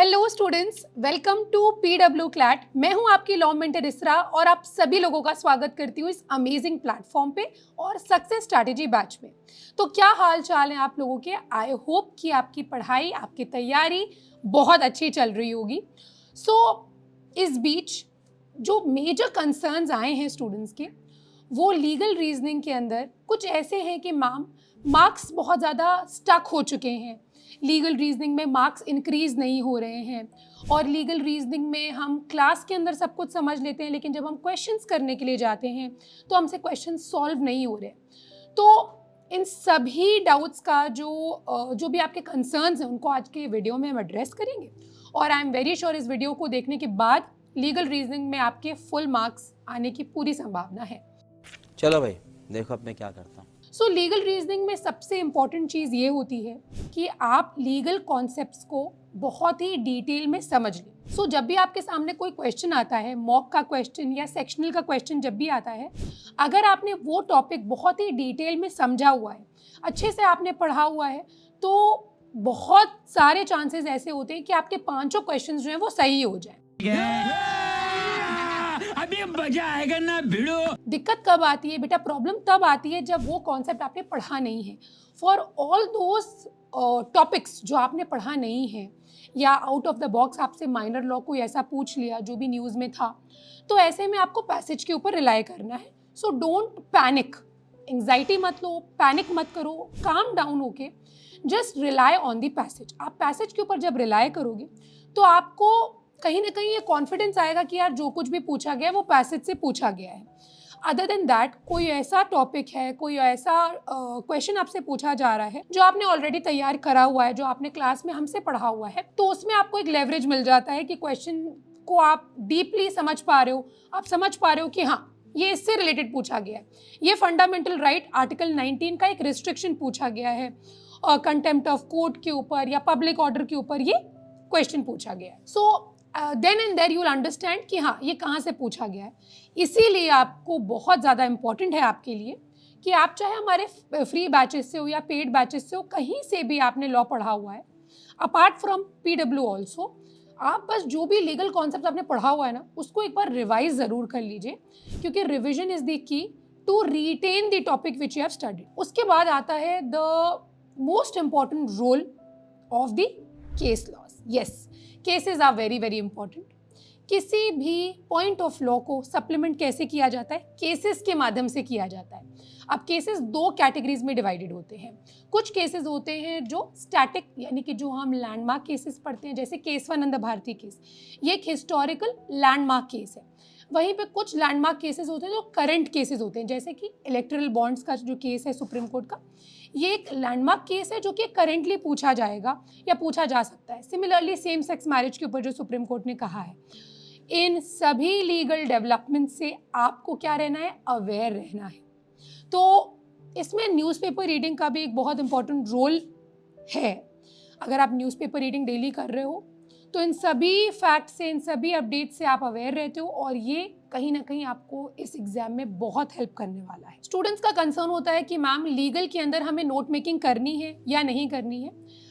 Hello students, welcome to PW CLAT. मैं हूं आपकी लॉ मेंटर इसरा और आप सभी लोगों का स्वागत करती हूं इस अमेजिंग प्लेटफॉर्म पे और सक्सेस स्ट्रैटेजी बैच में। तो क्या हाल चाल है आप लोगों के? आई होप कि आपकी पढ़ाई, आपकी तैयारी बहुत अच्छी चल रही होगी। इस बीच जो मेजर कंसर्न्स आए हैं स्टूडेंट्स के, वो लीगल रीजनिंग के अंदर कुछ ऐसे हैं कि मैम मार्क्स बहुत ज़्यादा स्टक हो चुके हैं, लीगल रीजनिंग में मार्क्स इंक्रीज नहीं हो रहे हैं और लीगल रीजनिंग में हम क्लास के अंदर सब कुछ समझ लेते हैं, लेकिन जब हम क्वेश्चंस करने के लिए जाते हैं तो हमसे क्वेश्चन सॉल्व नहीं हो रहे। तो इन सभी डाउट्स का जो भी आपके कंसर्न्स हैं उनको आज के वीडियो में हम एड्रेस करेंगे और आई एम वेरी श्योर इस वीडियो को देखने के बाद लीगल रीजनिंग में आपके फुल मार्क्स आने की पूरी संभावना है। चलो भाई, देखो अब मैं क्या करता हूँ। लीगल रीजनिंग में सबसे इम्पॉर्टेंट चीज़ ये होती है कि आप लीगल कॉन्सेप्ट्स को बहुत ही डिटेल में समझ लें। जब भी आपके सामने कोई क्वेश्चन आता है, मॉक का क्वेश्चन या सेक्शनल का क्वेश्चन जब भी आता है, अगर आपने वो टॉपिक बहुत ही डिटेल में समझा हुआ है, अच्छे से आपने पढ़ा हुआ है, तो बहुत सारे चांसेस ऐसे होते हैं कि आपके पांचों क्वेश्चन जो हैं वो सही हो जाए। अभी मजा आएगा ना भिड़ो। दिक्कत कब आती है बेटा? प्रॉब्लम तब आती है जब वो कॉन्सेप्ट आपने पढ़ा नहीं है। फॉर ऑल दोज टॉपिक्स जो आपने पढ़ा नहीं है या आउट ऑफ द बॉक्स आपसे माइनर लॉ कोई ऐसा पूछ लिया जो भी न्यूज़ में था, तो ऐसे में आपको पैसेज के ऊपर रिलाई करना है। सो डोंट पैनिक, एंग्जाइटी मत लो, पैनिक मत करो, काम डाउन होके just rely on the passage. आप पैसेज के ऊपर जब रिलाई करोगे तो आपको कहीं ना कहीं ये कॉन्फिडेंस आएगा कि यार जो कुछ भी पूछा गया है वो पैसेज से पूछा गया है। अदर देन दैट कोई ऐसा टॉपिक है, कोई ऐसा क्वेश्चन आपसे पूछा जा रहा है जो आपने ऑलरेडी तैयार करा हुआ है, जो आपने क्लास में हमसे पढ़ा हुआ है, तो उसमें आपको एक लेवरेज मिल जाता है कि क्वेश्चन को आप डीपली समझ पा रहे हो। आप समझ पा रहे हो कि हाँ, ये इससे रिलेटेड पूछा गया है, ये फंडामेंटल राइट आर्टिकल 19 का एक रिस्ट्रिक्शन पूछा गया है, कंटेम्प्ट ऑफ कोर्ट के ऊपर या पब्लिक ऑर्डर के ऊपर ये क्वेश्चन पूछा गया है। So then and there you will understand कि हाँ, ये कहाँ से पूछा गया है। इसीलिए आपको बहुत ज़्यादा इम्पॉर्टेंट है आपके लिए कि आप चाहे हमारे फ्री बैचेस से हो या पेड बैचेस से हो, कहीं से भी आपने लॉ पढ़ा हुआ है, अपार्ट फ्रॉम पीडब्ल्यू ऑल्सो, आप बस जो भी लीगल कॉन्सेप्ट आपने पढ़ा हुआ है ना, उसको एक बार रिवाइज ज़रूर कर लीजिए, क्योंकि revision is the key to retain the topic which you have studied. उसके बाद आता है the most important role of the case laws. Yes, cases are very very important. किसी भी पॉइंट ऑफ लॉ को सप्लीमेंट कैसे किया जाता है? केसेस के माध्यम से किया जाता है। अब केसेस दो कैटेगरीज में डिवाइडेड होते हैं। कुछ केसेस होते हैं जो स्टैटिक, यानी कि जो हम लैंडमार्क केसेस पढ़ते हैं, जैसे केशवानंद भारती केस, ये एक हिस्टोरिकल लैंडमार्क केस है। वहीं पे कुछ लैंडमार्क केसेस होते हैं जो करंट केसेस होते हैं, जैसे कि इलेक्टोरल बॉन्ड्स का जो केस है सुप्रीम कोर्ट का, ये एक लैंडमार्क केस है जो कि करेंटली पूछा जाएगा या पूछा जा सकता है। सिमिलरली सेम सेक्स मैरिज के ऊपर जो सुप्रीम कोर्ट ने कहा है। इन सभी लीगल डेवलपमेंट से आपको क्या रहना है? अवेयर रहना है। तो इसमें न्यूज़पेपर रीडिंग का भी एक बहुत इंपॉर्टेंट रोल है। अगर आप न्यूज़पेपर रीडिंग डेली कर रहे हो तो इन सभी फैक्ट से, इन सभी अपडेट से आप अवेयर रहते हो और ये कहीं ना कहीं आपको इस एग्जाम में बहुत हेल्प करने वाला है। स्टूडेंट्स का कंसर्न होता है कि मैम लीगल के अंदर हमें नोट मेकिंग करनी है या नहीं करनी है।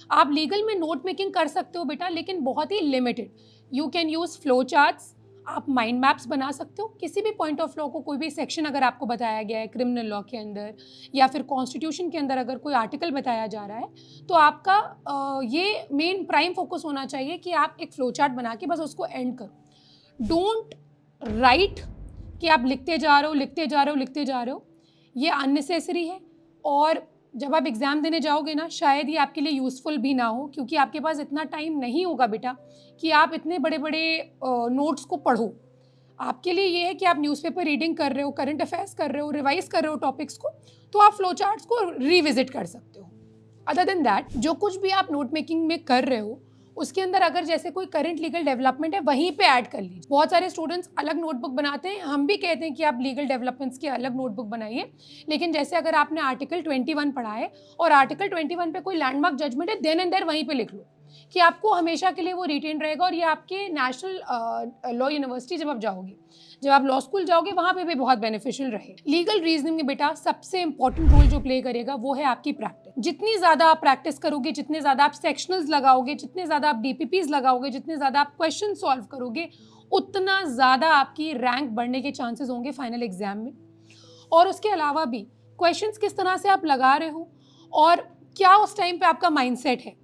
आप लीगल में नोट मेकिंग कर सकते हो बेटा, लेकिन बहुत ही limited. You can use flow charts, आप माइंड मैप्स बना सकते हो। किसी भी पॉइंट ऑफ लॉ को, कोई भी सेक्शन अगर आपको बताया गया है क्रिमिनल लॉ के अंदर या फिर कॉन्स्टिट्यूशन के अंदर अगर कोई आर्टिकल बताया जा रहा है, तो आपका ये मेन प्राइम फोकस होना चाहिए कि आप एक फ्लो चार्ट बना के बस उसको एंड करो। डोंट राइट कि आप लिखते जा रहे हो, लिखते जा रहे हो, लिखते जा रहे हो। ये अननेसेसरी है और जब आप एग्ज़ाम देने जाओगे ना, शायद ये आपके लिए यूज़फुल भी ना हो, क्योंकि आपके पास इतना टाइम नहीं होगा बेटा कि आप इतने बड़े बड़े नोट्स को पढ़ो। आपके लिए ये है कि आप न्यूज़पेपर रीडिंग कर रहे हो, करंट अफेयर्स कर रहे हो, रिवाइज कर रहे हो टॉपिक्स को, तो आप फ्लो चार्ट्स को रिविजिट कर सकते हो। अदर देन दैट, जो कुछ भी आप नोट मेकिंग में कर रहे हो उसके अंदर अगर जैसे कोई करंट लीगल डेवलपमेंट है, वहीं पे ऐड कर लीजिए। बहुत सारे स्टूडेंट्स अलग नोटबुक बनाते हैं, हम भी कहते हैं कि आप लीगल डेवलपमेंट्स की अलग नोटबुक बनाइए, लेकिन जैसे अगर आपने आर्टिकल 21 पढ़ा है और आर्टिकल 21 पे कोई लैंडमार्क जजमेंट है, देन एंड देयर वहीं पे लिख लो। कि आपको हमेशा के लिए वो रिटेन रहेगा। और ये आपके नेशनल लॉ यूनिवर्सिटी जब आप जाओगे, जब आप लॉ स्कूल जाओगे, वहाँ पे भी बहुत बेनिफिशियल रहे। लीगल रीजनिंग में बेटा सबसे इंपॉर्टेंट रोल जो प्ले करेगा वो है आपकी प्रैक्टिस। जितनी ज़्यादा आप प्रैक्टिस करोगे, जितने ज़्यादा आप सेक्शनल्स लगाओगे, जितने ज़्यादा आप DPPs लगाओगे, जितने ज़्यादा आप क्वेश्चन सॉल्व करोगे, उतना ज़्यादा आपकी रैंक बढ़ने के चांसेस होंगे फाइनल एग्जाम में। और उसके अलावा भी क्वेश्चंस किस तरह से आप लगा रहे हो और क्या उस टाइम पे आपका माइंडसेट है।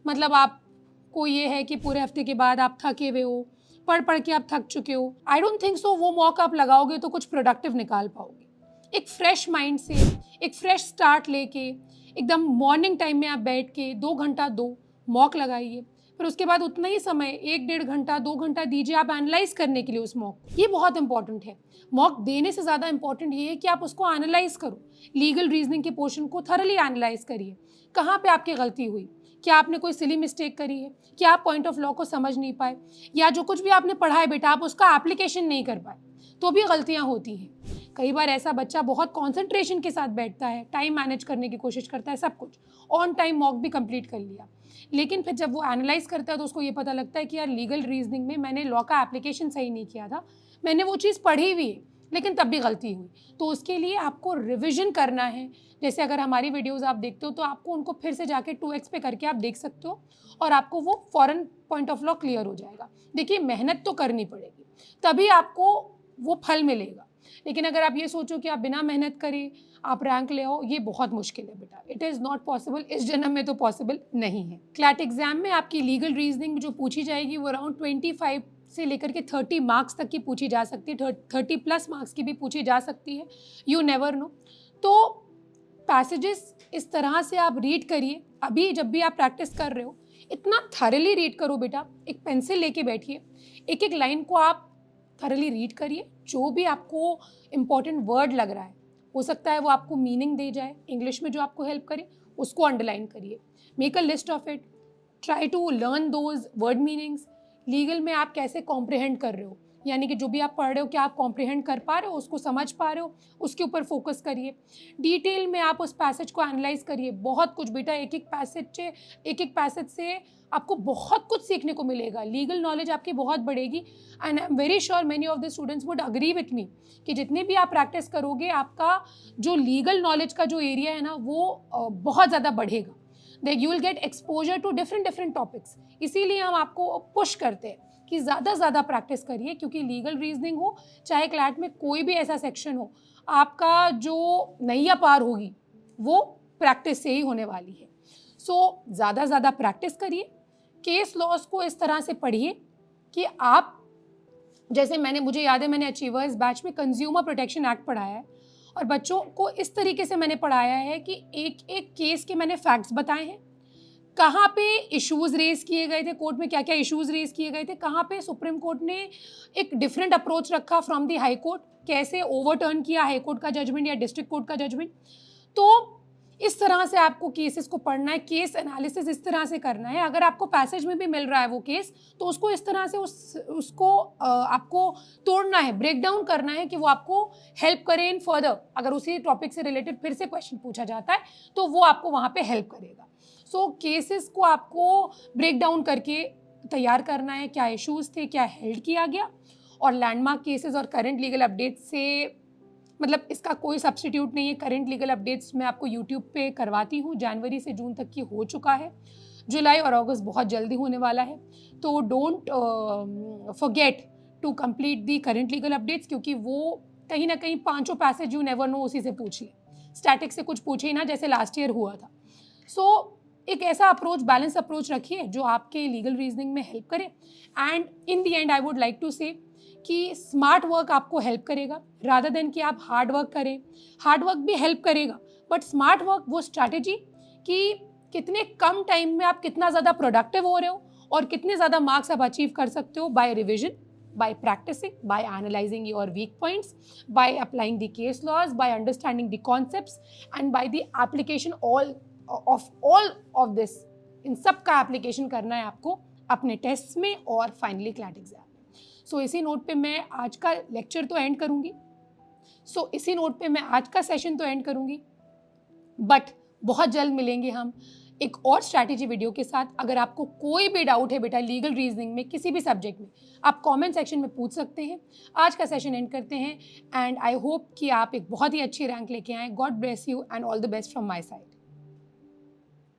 मतलब आपको ये है कि पूरे हफ्ते के बाद आप थके हुए हो, पढ़ के आप थक चुके हो, आई डोंट थिंक सो वो मॉक आप लगाओगे तो कुछ प्रोडक्टिव निकाल पाओगे। एक फ्रेश माइंड से, एक फ्रेश स्टार्ट लेके एकदम मॉर्निंग टाइम में आप बैठ के 2 घंटा मॉक लगाइए। फिर उसके बाद उतना ही समय 1-1.5 घंटा 2 घंटा दीजिए आप एनालाइज करने के लिए उस मॉक को। ये बहुत इंपॉर्टेंट है। मॉक देने से ज़्यादा इंपॉर्टेंट ये है कि आप उसको एनालाइज करो। लीगल रीजनिंग के पोर्शन को थरली एनालाइज करिए। कहाँ पे आपकी गलती हुई, क्या आपने कोई सिली मिस्टेक करी है, क्या आप पॉइंट ऑफ लॉ को समझ नहीं पाए, या जो कुछ भी आपने पढ़ा है बेटा आप उसका एप्लीकेशन नहीं कर पाए, तो भी गलतियाँ होती हैं। कई बार ऐसा बच्चा बहुत कॉन्सेंट्रेशन के साथ बैठता है, टाइम मैनेज करने की कोशिश करता है, सब कुछ ऑन टाइम मॉक भी कंप्लीट कर लिया, लेकिन फिर जब वो एनालाइज करता है तो उसको ये पता लगता है कि यार लीगल रीजनिंग में मैंने लॉ का एप्लीकेशन सही नहीं किया था, मैंने वो चीज़ पढ़ी हुई है लेकिन तब भी गलती हुई। तो उसके लिए आपको रिविजन करना है। जैसे अगर हमारी वीडियोस आप देखते हो तो आपको उनको फिर से जाके 2x पे करके आप देख सकते हो और आपको वो फॉरन पॉइंट ऑफ लॉ क्लियर हो जाएगा। देखिए मेहनत तो करनी पड़ेगी तभी आपको वो फल मिलेगा, लेकिन अगर आप ये सोचो कि आप बिना मेहनत करे आप रैंक ले आओ, ये बहुत मुश्किल है बेटा। इट इज़ नॉट पॉसिबल, इस जन्म में तो पॉसिबल नहीं है। क्लैट एग्जाम में आपकी लीगल रीजनिंग जो पूछी जाएगी वो अराउंड 25 से लेकर के 30 मार्क्स तक की पूछी जा सकती है, 30+ मार्क्स की भी पूछी जा सकती है, यू नेवर नो। तो पैसेजेस इस तरह से आप रीड करिए। अभी जब भी आप प्रैक्टिस कर रहे हो इतना थरली रीड करो बेटा, एक पेंसिल लेके बैठिए, एक एक लाइन को आप थरली रीड करिए। जो भी आपको इम्पॉर्टेंट वर्ड लग रहा है, हो सकता है वो आपको मीनिंग दे जाए इंग्लिश में जो आपको हेल्प करे, उसको अंडरलाइन करिए, make a list of it, try to learn those word meanings. Legal में आप कैसे कॉम्प्रिहेंड कर रहे हो, यानी कि जो भी आप पढ़ रहे हो क्या आप कॉम्प्रिहेंड कर पा रहे हो, उसको समझ पा रहे हो, उसके ऊपर फोकस करिए। डिटेल में आप उस पैसेज को एनालाइज करिए। बहुत कुछ बेटा, एक एक पैसेज से आपको बहुत कुछ सीखने को मिलेगा, लीगल नॉलेज आपकी बहुत बढ़ेगी। And I am very sure many of the students would agree with me कि जितने भी आप प्रैक्टिस करोगे आपका जो लीगल नॉलेज का जो एरिया है ना वो बहुत ज़्यादा बढ़ेगा। That you will get exposure to different topics. इसीलिए हम आपको पुश करते हैं कि ज़्यादा से ज़्यादा प्रैक्टिस करिए, क्योंकि लीगल रीजनिंग हो चाहे क्लैट में कोई भी ऐसा सेक्शन हो, आपका जो नैया पार होगी वो प्रैक्टिस से ही होने वाली है। सो ज़्यादा से ज़्यादा प्रैक्टिस करिए। केस लॉज को इस तरह से पढ़िए कि आप, जैसे मुझे याद है मैंने अचीवर्स बैच में कंज्यूमर प्रोटेक्शन एक्ट पढ़ाया है और बच्चों को इस तरीके से मैंने पढ़ाया है कि एक एक केस के मैंने फैक्ट्स बताए हैं, कहाँ पे इश्यूज रेज किए गए थे, कोर्ट में क्या क्या इश्यूज रेज किए गए थे, कहाँ पे सुप्रीम कोर्ट ने एक डिफरेंट अप्रोच रखा फ्रॉम द हाई कोर्ट, कैसे ओवरटर्न किया हाई कोर्ट का जजमेंट या डिस्ट्रिक्ट कोर्ट का जजमेंट। तो इस तरह से आपको केसेस को पढ़ना है, केस एनालिसिस इस तरह से करना है। अगर आपको पैसेज में भी मिल रहा है वो केस तो उसको इस तरह से उसको आपको तोड़ना है, ब्रेक डाउन करना है कि वो आपको हेल्प करे इन फर्दर। अगर उसी टॉपिक से रिलेटेड फिर से क्वेश्चन पूछा जाता है तो वो आपको वहाँ पे हेल्प करेगा। सो केसेस को आपको ब्रेक डाउन करके तैयार करना है, क्या इश्यूज थे, क्या हेल्ड किया गया, और लैंडमार्क केसेस और करंट लीगल अपडेट्स से, मतलब इसका कोई सब्स्टिट्यूट नहीं है। करंट लीगल अपडेट्स मैं आपको यूट्यूब पे करवाती हूँ, जनवरी से जून तक की हो चुका है, जुलाई और अगस्त बहुत जल्दी होने वाला है। तो don't forget to complete the current legal updates, क्योंकि वो कहीं ना कहीं 5 पैसेज यू नेवर नो उसी से पूछ ले, स्टैटिक से कुछ पूछे ही ना जैसे लास्ट ईयर हुआ था। सो एक ऐसा अप्रोच, बैलेंस अप्रोच रखिए जो आपके लीगल रीजनिंग में हेल्प करे। And in the end I would like to say कि स्मार्ट वर्क आपको हेल्प करेगा रादर देन कि आप हार्ड वर्क करें। हार्ड वर्क भी हेल्प करेगा बट स्मार्ट वर्क वो स्ट्रैटेजी कि कितने कम टाइम में आप कितना ज़्यादा प्रोडक्टिव हो रहे हो और कितने ज़्यादा मार्क्स आप अचीव कर सकते हो by revision, by practicing, by analyzing your weak points, by applying the case laws, by understanding the concepts, and by the application all of this। इन सब का एप्लीकेशन करना है आपको अपने टेस्ट में और फाइनली क्लैट एग्जाम में। सो इसी नोट पे मैं आज का लेक्चर तो एंड करूँगी, इसी नोट पे मैं आज का सेशन तो एंड करूँगी, बट बहुत जल्द मिलेंगे हम एक और स्ट्रैटेजी वीडियो के साथ। अगर आपको कोई भी डाउट है बेटा लीगल रीजनिंग में, किसी भी सब्जेक्ट में, आप कमेंट सेक्शन में पूछ सकते हैं। आज का सेशन एंड करते हैं एंड आई होप कि आप एक बहुत ही अच्छी रैंक लेके आएँ। God bless you and all the best from my side.